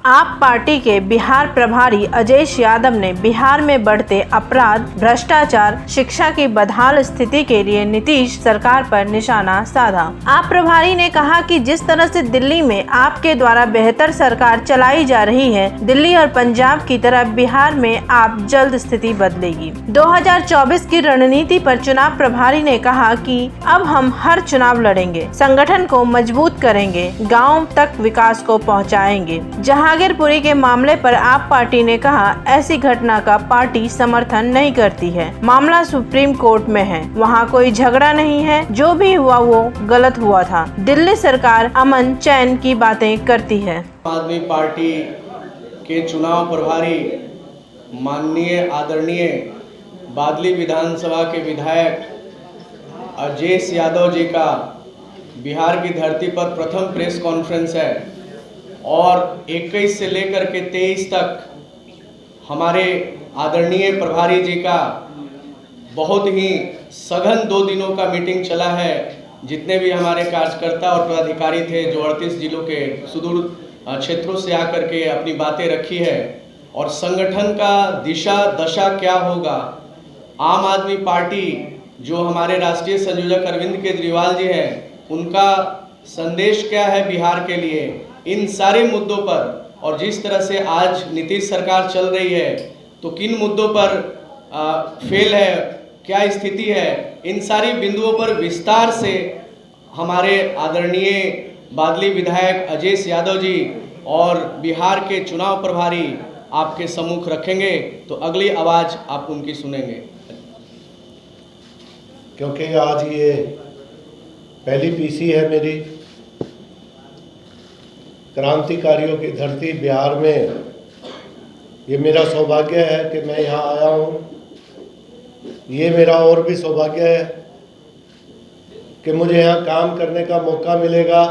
आप पार्टी के बिहार प्रभारी अजयेश यादव ने बिहार में बढ़ते अपराध, भ्रष्टाचार, शिक्षा की बदहाल स्थिति के लिए नीतीश सरकार पर निशाना साधा। आप प्रभारी ने कहा कि जिस तरह से दिल्ली में आपके द्वारा बेहतर सरकार चलाई जा रही है, दिल्ली और पंजाब की तरह बिहार में आप जल्द स्थिति बदलेगी। 2024 की रणनीति पर चुनाव प्रभारी ने कहा कि अब हम हर चुनाव लड़ेंगे, संगठन को मजबूत करेंगे, गाँव तक विकास को पहुँचाएंगे। जहांगीरपुरी के मामले पर आप पार्टी ने कहा, ऐसी घटना का पार्टी समर्थन नहीं करती है। मामला सुप्रीम कोर्ट में है, वहां कोई झगड़ा नहीं है। जो भी हुआ वो गलत हुआ था। दिल्ली सरकार अमन चैन की बातें करती है। आम आदमी पार्टी के चुनाव प्रभारी माननीय आदरणीय बादली विधानसभा के विधायक अजयेश यादव जी का बिहार की धरती पर प्रथम प्रेस कॉन्फ्रेंस है और 21 से लेकर के 23 तक हमारे आदरणीय प्रभारी जी का बहुत ही सघन 2 दिनों का मीटिंग चला है। जितने भी हमारे कार्यकर्ता और पदाधिकारी थे जो 38 जिलों के सुदूर क्षेत्रों से आकर के अपनी बातें रखी है और संगठन का दिशा दशा क्या होगा। आम आदमी पार्टी जो हमारे राष्ट्रीय संयोजक अरविंद केजरीवाल जी हैं, उनका संदेश क्या है बिहार के लिए, इन सारे मुद्दों पर और जिस तरह से आज नीतीश सरकार चल रही है तो किन मुद्दों पर फेल है, क्या स्थिति है, इन सारी बिंदुओं पर विस्तार से हमारे आदरणीय बादली विधायक अजयेश यादव जी और बिहार के चुनाव प्रभारी आपके सम्मुख रखेंगे। तो अगली आवाज़ आप उनकी सुनेंगे। क्योंकि आज ये पहली पीसी है मेरी क्रांतिकारियों की धरती बिहार में। ये मेरा सौभाग्य है कि मैं यहाँ आया हूँ। ये मेरा और भी सौभाग्य है कि मुझे यहाँ काम करने का मौका मिलेगा।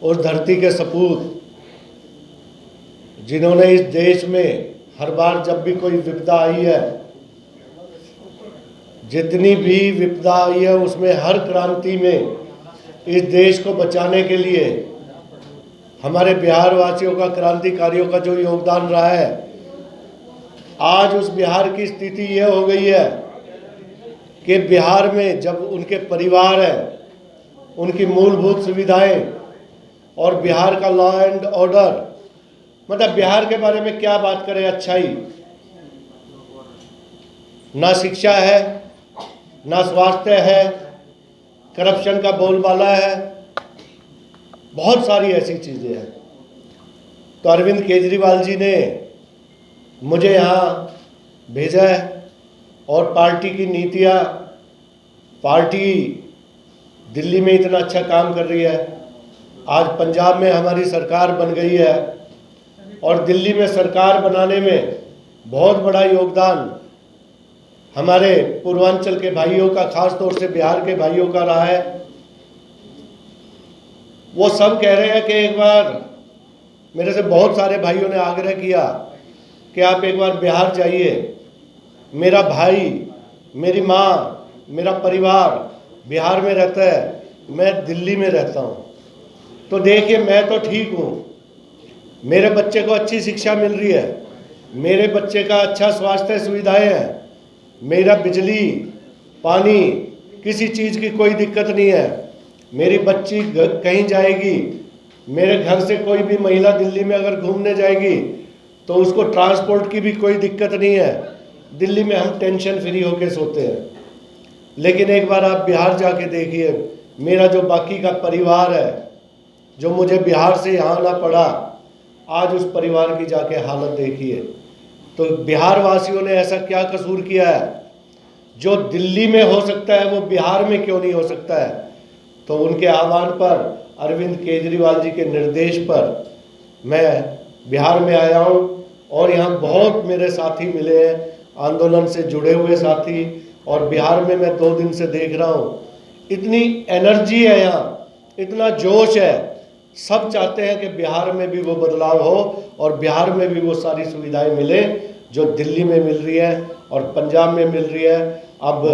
उस धरती के सपूत जिन्होंने इस देश में हर बार जब भी कोई विपदा आई है, जितनी भी विपदा आई है, उसमें हर क्रांति में इस देश को बचाने के लिए हमारे बिहार वासियों का, क्रांतिकारियों का जो योगदान रहा है, आज उस बिहार की स्थिति ये हो गई है कि बिहार में जब उनके परिवार है, उनकी मूलभूत सुविधाएं और बिहार का लॉ एंड ऑर्डर, मतलब बिहार के बारे में क्या बात करें, अच्छाई, ना शिक्षा है, ना स्वास्थ्य है, करप्शन का बोलबाला है, बहुत सारी ऐसी चीज़ें हैं। तो अरविंद केजरीवाल जी ने मुझे यहाँ भेजा है और पार्टी की नीतियाँ, पार्टी दिल्ली में इतना अच्छा काम कर रही है, आज पंजाब में हमारी सरकार बन गई है और दिल्ली में सरकार बनाने में बहुत बड़ा योगदान हमारे पूर्वांचल के भाइयों का, खास तौर से बिहार के भाइयों का रहा है। वो सब कह रहे हैं कि एक बार, मेरे से बहुत सारे भाइयों ने आग्रह किया कि आप एक बार बिहार जाइए। मेरा भाई, मेरी माँ, मेरा परिवार बिहार में रहता है, मैं दिल्ली में रहता हूँ। तो देखिए, मैं तो ठीक हूँ, मेरे बच्चे को अच्छी शिक्षा मिल रही है, मेरे बच्चे का अच्छा स्वास्थ्य सुविधाएं हैं, मेरा बिजली, पानी, किसी चीज़ की कोई दिक्कत नहीं है। मेरी बच्ची कहीं जाएगी, मेरे घर से कोई भी महिला दिल्ली में अगर घूमने जाएगी तो उसको ट्रांसपोर्ट की भी कोई दिक्कत नहीं है। दिल्ली में हम टेंशन फ्री होके सोते हैं। लेकिन एक बार आप बिहार जाके देखिए, मेरा जो बाकी का परिवार है, जो मुझे बिहार से यहाँ आना पड़ा, आज उस परिवार की जाके हालत देखिए। तो बिहार वासियों ने ऐसा क्या कसूर किया है जो दिल्ली में हो सकता है वो बिहार में क्यों नहीं हो सकता है। तो उनके आह्वान पर, अरविंद केजरीवाल जी के निर्देश पर मैं बिहार में आया हूँ और यहाँ बहुत मेरे साथी मिले हैं, आंदोलन से जुड़े हुए साथी, और बिहार में मैं 2 दिन से देख रहा हूँ, इतनी एनर्जी है यहाँ, इतना जोश है। सब चाहते हैं कि बिहार में भी वो बदलाव हो और बिहार में भी वो सारी सुविधाएं मिले जो दिल्ली में मिल रही है और पंजाब में मिल रही है। अब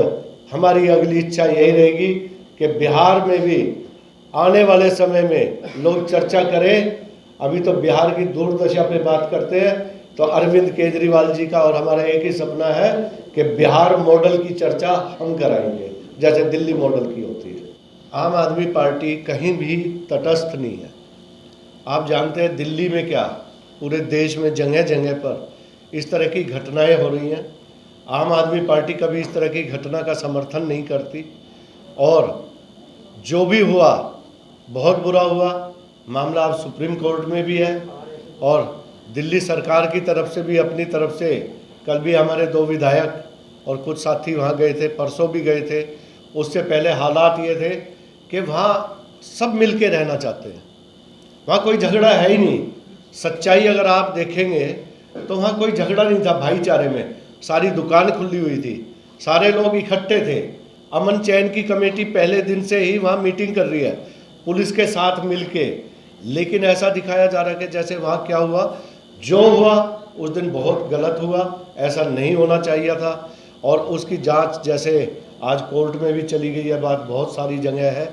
हमारी अगली इच्छा यही रहेगी कि बिहार में भी आने वाले समय में लोग चर्चा करें अभी तो बिहार की दुर्दशा पे बात करते हैं तो अरविंद केजरीवाल जी का और हमारा एक ही सपना है कि बिहार मॉडल की चर्चा हम कराएंगे जैसे दिल्ली मॉडल की होती है। आम आदमी पार्टी कहीं भी तटस्थ नहीं है। आप जानते हैं दिल्ली में क्या, पूरे देश में जगह जगह पर इस तरह की घटनाएं हो रही हैं। आम आदमी पार्टी कभी इस तरह की घटना का समर्थन नहीं करती और जो भी हुआ बहुत बुरा हुआ। मामला अब सुप्रीम कोर्ट में भी है और दिल्ली सरकार की तरफ से भी अपनी तरफ से कल भी हमारे 2 विधायक और कुछ साथी वहाँ गए थे, परसों भी गए थे। उससे पहले हालात ये थे कि वहाँ सब मिल के रहना चाहते हैं, वहाँ कोई झगड़ा है ही नहीं। सच्चाई अगर आप देखेंगे तो वहाँ कोई झगड़ा नहीं था, भाईचारे में सारी दुकान खुली हुई थी, सारे लोग इकट्ठे थे। अमन चैन की कमेटी पहले दिन से ही वहाँ मीटिंग कर रही है पुलिस के साथ मिलके। लेकिन ऐसा दिखाया जा रहा है कि जैसे वहाँ क्या हुआ, जो हुआ उस दिन बहुत गलत हुआ, ऐसा नहीं होना चाहिए था। और उसकी जांच जैसे आज कोर्ट में भी चली गई है बात, बहुत सारी जगह है।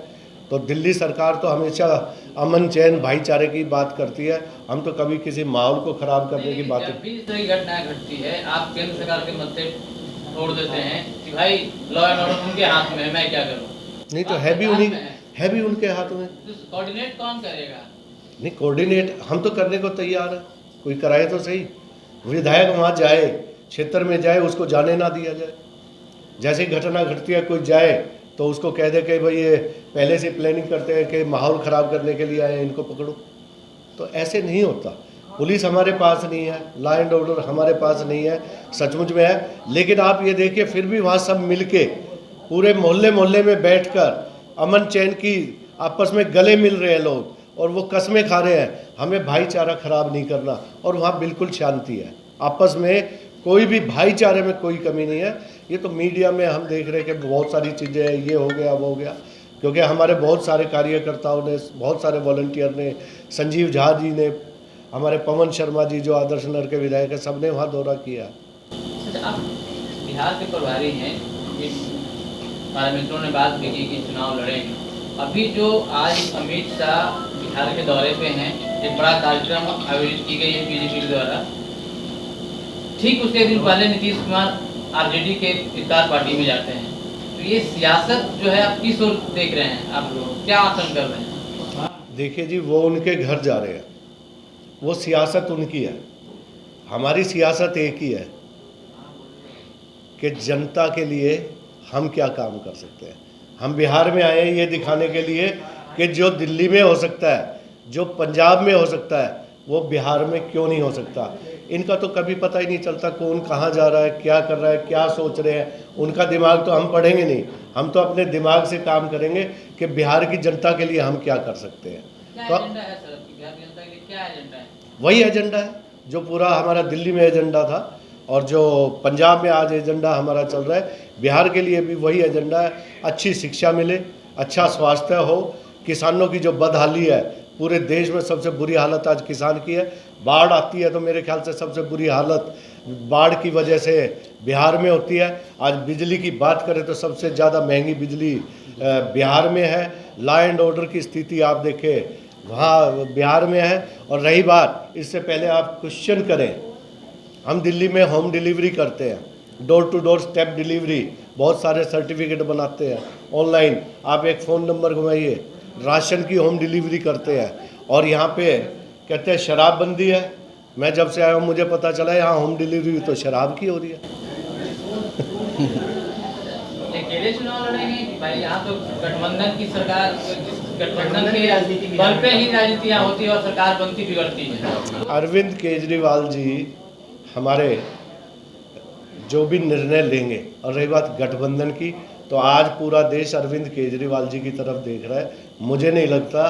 तो दिल्ली सरकार तो हमेशा अमन चैन भाईचारे की बात करती है, हम तो कभी किसी माहौल को खराब करने की बात। जब भी इस तरह की घटनाएं घटती है आप केंद्र सरकार के मत्थे तोड़ देते हैं कि भाई लॉ एंड ऑर्डर उनके हाथ में है, मैं क्या करूं। नहीं तो है भी उनके हाथ में। कोऑर्डिनेट कौन करेगा? नहीं, कोऑर्डिनेट हम तो करने को तैयार है, कोई कराए तो सही। विधायक वहाँ जाए, क्षेत्र में जाए, उसको जाने ना दिया जाए। जैसे घटना घटती है कोई जाए तो उसको कह दे कि भाई ये पहले से प्लानिंग करते हैं कि माहौल ख़राब करने के लिए आए, इनको पकड़ो। तो ऐसे नहीं होता। पुलिस हमारे पास नहीं है, लॉ एंड ऑर्डर हमारे पास नहीं है, सचमुच में है। लेकिन आप ये देखिए फिर भी वहाँ सब मिलके पूरे मोहल्ले मोहल्ले में बैठकर अमन चैन की आपस में गले मिल रहे हैं लोग और वो कस्में खा रहे हैं हमें भाईचारा खराब नहीं करना। और वहाँ बिल्कुल शांति है, आपस में कोई भी भाईचारे में कोई कमी नहीं है। ये तो मीडिया में हम देख रहे हैं कि बहुत सारी चीज़ें हैं, ये हो गया वो हो गया, क्योंकि हमारे बहुत सारे कार्यकर्ताओं ने, बहुत सारे वॉलंटियर ने, संजीव झा जी ने, हमारे पवन शर्मा जी जो आदर्श नगर के विधायक है, सबने वहाँ दौरा किया। आप बिहार के प्रभारी हैं, हमारे मित्रों ने बात की कि चुनाव लड़ेंगे। अभी जो आज अमित शाह बिहार के दौरे पे हैं, एक बड़ा कार्यक्रम आयोजित की गई है बीजेपी के द्वारा। ठीक उसके दिन पहले नीतीश कुमार आरजेडी के इफ्तार पार्टी में जाते हैं। तो ये सियासत जो है आप किस ओर देख रहे हैं, आप क्या आकलन कर रहे हैं? देखिए जी, वो उनके घर जा रहे हैं, वो सियासत उनकी है। हमारी सियासत एक ही है कि जनता के लिए हम क्या काम कर सकते हैं। हम बिहार में आए हैं ये दिखाने के लिए कि जो दिल्ली में हो सकता है, जो पंजाब में हो सकता है, वो बिहार में क्यों नहीं हो सकता। इनका तो कभी पता ही नहीं चलता कौन कहाँ जा रहा है, क्या कर रहा है, क्या सोच रहे हैं। उनका दिमाग तो हम पढ़ेंगे नहीं, हम तो अपने दिमाग से काम करेंगे कि बिहार की जनता के लिए हम क्या कर सकते हैं। क्या एजेंडा है सर, बिहार की जनता के लिए क्या एजेंडा है? वही एजेंडा है जो पूरा हमारा दिल्ली में एजेंडा था और जो पंजाब में आज एजेंडा हमारा चल रहा है, बिहार के लिए भी वही एजेंडा है। अच्छी शिक्षा मिले, अच्छा स्वास्थ्य हो, किसानों की जो बदहाली है, पूरे देश में सबसे बुरी हालत आज किसान की है। बाढ़ आती है तो मेरे ख्याल से सबसे बुरी हालत बाढ़ की वजह से बिहार में होती है। आज बिजली की बात करें तो सबसे ज़्यादा महंगी बिजली बिहार में है। लॉ एंड ऑर्डर की स्थिति आप देखें वहाँ बिहार में है। और रही बात, इससे पहले आप क्वेश्चन करें, हम दिल्ली में होम डिलीवरी करते हैं, door to door step delivery, बहुत सारे सर्टिफिकेट बनाते हैं ऑनलाइन। आप एक फ़ोन नंबर घुमाइए, राशन की होम डिलीवरी करते हैं। और यहाँ पे कहते हैं शराबबंदी है। मैं जब से आया हूँ मुझे पता चला यहाँ होम डिलीवरी तो शराब की हो रही है। अकेले चुनाव लड़ेंगे कि भाई यहाँ तो गठबंधन की सरकार, गठबंधन के बल पे ही राजनीति यहाँ होती है और सरकार बनती बिगड़ती है। अरविंद केजरीवाल जी हमारे जो भी निर्णय लेंगे, और रही बात गठबंधन की, तो आज पूरा देश अरविंद केजरीवाल जी की तरफ देख रहा है। मुझे नहीं लगता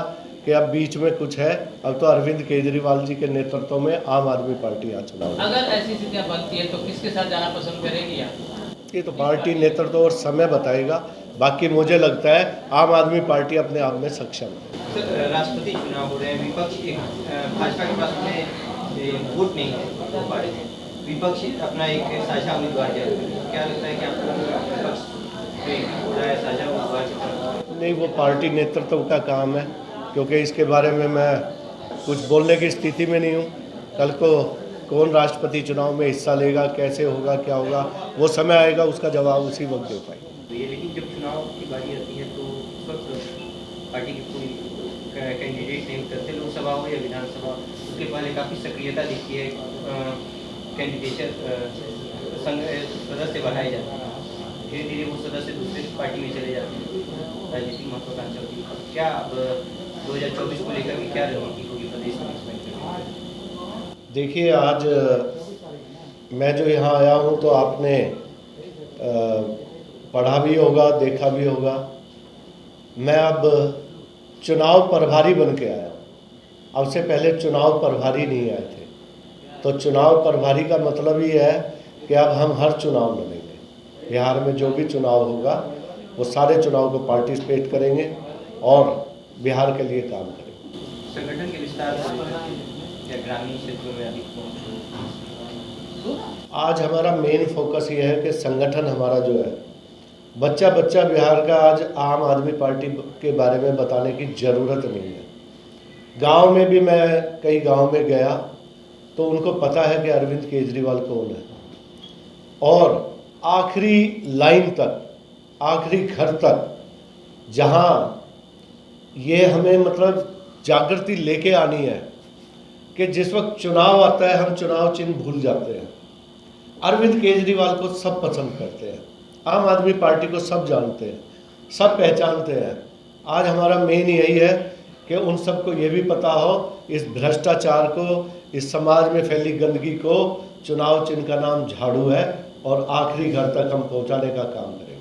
कि अब बीच में कुछ है। अब तो अरविंद केजरीवाल जी के नेतृत्व में आम आदमी पार्टी आज चुनाव। अगर ऐसी स्थितियां बनती है तो किसके साथ जाना पसंद करेगी आप? ये तो पार्टी नेतृत्व और समय बताएगा। बाकी मुझे लगता है आम आदमी पार्टी अपने आप में सक्षम है। राष्ट्रपति चुनाव हो रहे हैं, विपक्ष भाजपा के पास में वोट नहीं है, विपक्ष अपना एक साझा उम्मीदवार क्या लगता है कि आपको विपक्ष साझा उम्मीदवार? नहीं, वो पार्टी नेतृत्व का काम है, क्योंकि इसके बारे में मैं कुछ बोलने की स्थिति में नहीं हूँ। कल को कौन राष्ट्रपति चुनाव में हिस्सा लेगा, कैसे होगा, क्या होगा, वो समय आएगा, उसका जवाब उसी वक्त दे पाएंगे। तो ये लेकिन जब चुनाव की बारी आती है तो उस वक्त पार्टी की पूरी कैंडिडेट नहीं करते, लोकसभा हो या विधानसभा, उसके पहले काफ़ी सक्रियता दिखती है, कैंडिडेचर सदस्य बढ़ाए जाते हैं, धीरे धीरे वो सदस्य दूसरे पार्टी में चले जाते हैं, राजनीतिक महत्वाकांक्षा होती है। क्या अब 2024 को लेकर भी क्या रणनीति होगी प्रदेश में? देखिए, आज मैं जो यहाँ आया हूँ तो आपने पढ़ा भी होगा, देखा भी होगा, मैं अब चुनाव प्रभारी बन के आया। अब से पहले चुनाव प्रभारी नहीं आए थे। तो चुनाव प्रभारी का मतलब ये है कि अब हम हर चुनाव लड़ेंगे। बिहार में जो भी चुनाव होगा वो सारे चुनाव को पार्टिसिपेट करेंगे और बिहार के लिए काम करेंगे। संगठन के विस्तार या ग्रामीण क्षेत्रों में अधिक आज हमारा मेन फोकस ये है कि संगठन हमारा जो है, बच्चा बच्चा बिहार का आज आम आदमी पार्टी के बारे में बताने की ज़रूरत नहीं है। गांव में भी मैं कई गांव में गया तो उनको पता है कि अरविंद केजरीवाल कौन है, और आखिरी लाइन तक, आखिरी घर तक, जहां ये हमें मतलब जागृति लेके आनी है कि जिस वक्त चुनाव आता है हम चुनाव चिन्ह भूल जाते हैं। अरविंद केजरीवाल को सब पसंद करते हैं, आम आदमी पार्टी को सब जानते हैं, सब पहचानते हैं। आज हमारा मेन यही है कि उन सबको ये भी पता हो इस भ्रष्टाचार को, इस समाज में फैली गंदगी को, चुनाव चिन्ह का नाम झाड़ू है और आखिरी घर तक हम पहुंचाने का काम करें।